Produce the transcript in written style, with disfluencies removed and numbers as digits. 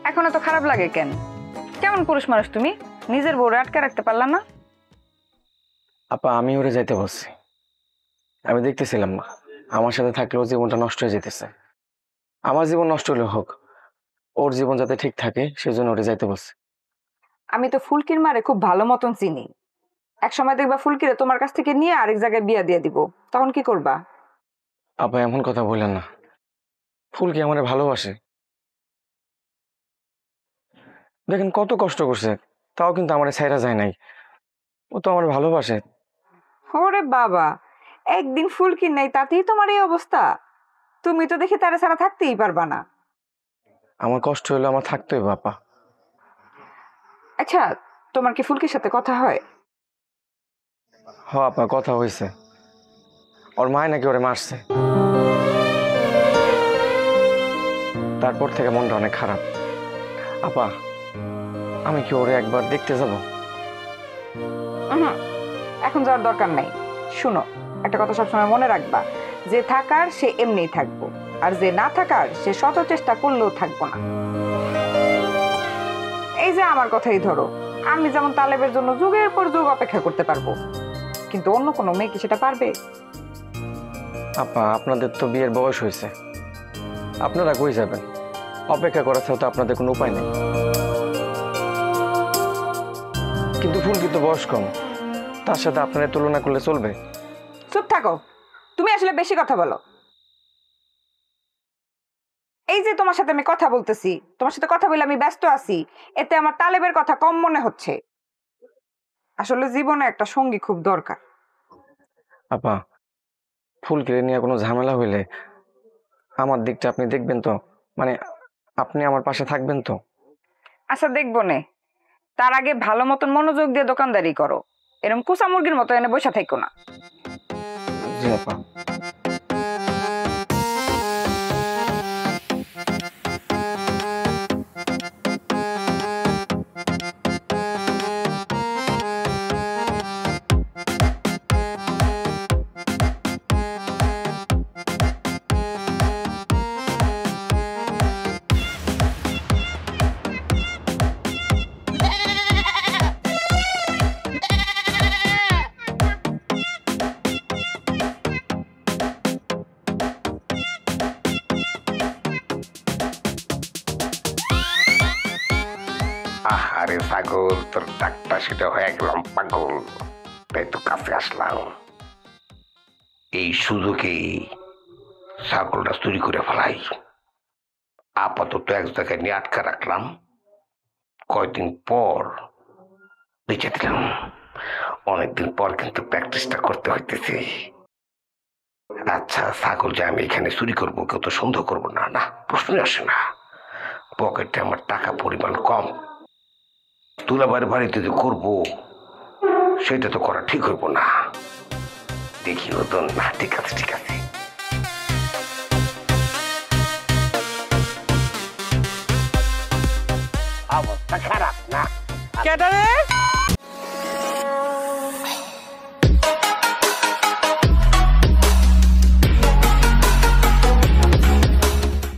এখন এত খারাপ লাগে কেন? কেমন পুরুষ মানুষ তুমি, নিজের বউরে আটকে রাখতে পারলা না? আপা আমি ওরে যাইতে বলছি, আমি দেখতেছিলাম না আমার সাথে থাকলেও জীবনটা নষ্ট হয়ে যেতেছে। আমার জীবন নষ্ট হলে হোক, ওর জীবন যাতে ঠিক থাকে সেজন্য ওরে যাইতে বলছি। আমি তো ফুলকির মারে খুব ভালো মতন চিনি। এক সময় দেখবা ফুলকিরে তোমার কাছ থেকে নিয়ে আরেক জায়গায় বিয়া দিয়ে দিব, তখন কি করবা? আপা এমন কথা বললেন না, ফুলকি আমারে ভালোবাসে। দেখেন কত কষ্ট করছে, তাও কিন্তু আমার ছাইরা যায় নাই। ও তো আমার ভালোবাসে। ওরে বাবা, একদিন ফুলকির নাই তাতেই তোমার এই অবস্থা? তুমি তো দেখি তারা ছাড়া থাকতেই পারবা না। আমার কষ্ট হলে আমার থাকতেই বাপা। আচ্ছা, তোমার কি ফুলকির সাথে কথা হয়? হ আপা কথা হয়েছে, ওর মায় নাকি ওরে মারছে। তারপর থেকে মনটা অনেক খারাপ। আপা আমি কি ওরে একবার দেখতে যাব? এখন যাওয়ার দরকার নাই। শুনো, একটা কথা সবসময় মনে রাখবা, যে থাকার সে এমনিই থাকবো, আর যে না থাকার সে শত চেষ্টা করলেও থাকবো না। এই যে আমার কথাই ধরো, আমি যেমন তালেবের জন্য যুগের পর যুগ অপেক্ষা করতে পারবো, কিন্তু অন্য কোনো মেয়ে কি সেটা পারবে? আপা আপনাদের তো বিয়ের বয়স হয়েছে, আপনারা কই যাবেন? অপেক্ষা করার ছাড়া তো আপনাদের কোনো উপায় নেই। কিন্তু ফুলকি তো বয়স কম, তার সাথে আপনারা তুলনা করলে চলবে? চুপ থাকো, তুমি আসলে বেশি কথা বলো। এই যে তোমার সাথে আমি কথা বলতেছি, তোমার সাথে কথা বলে আমি ব্যস্ত আছি, এতে আমার তালেবের কথা কম মনে হচ্ছে। আসলে জীবনে একটা সঙ্গী খুব দরকার। আপা ফুলকে নিয়ে কোনো ঝামেলা হইলে আমার দিকটা আপনি দেখবেন তো? মানে আপনি আমার পাশে থাকবেন তো? আচ্ছা দেখবো নে, তার আগে ভালো মতন মনোযোগ দিয়ে দোকানদারি করো, এরকম কুসা মুরগির মতো এনে বসে থাকো না। জি আপা। আরে ছাগল, তোর ডাকটা সেটা হয়ে গেলাম পাগল, তাই তো কাছে আসলাম। এই সুযোগে ছাগলটা চুরি করে ফেলাই। আপাতত এক জায়গায় নিয়ে আটকা রাখলাম, কয়দিন পর বেঁচে দিলাম। অনেকদিন পর কিন্তু প্র্যাকটিসটা করতে হইতেছে। আচ্ছা ছাগল যে আমি এখানে চুরি করবো, কেউ তো সন্দেহ করবো না, না প্রশ্নই আসে না। পকেটে আমার টাকা পরিমাণ কম, তুলাবাড়ি বাড়িতে যে করবো সেটা তো করা ঠিক হইব না। দেখি তো না, ঠিক আছে ঠিক আছে। অবস্থা খারাপ না? কেডা রে?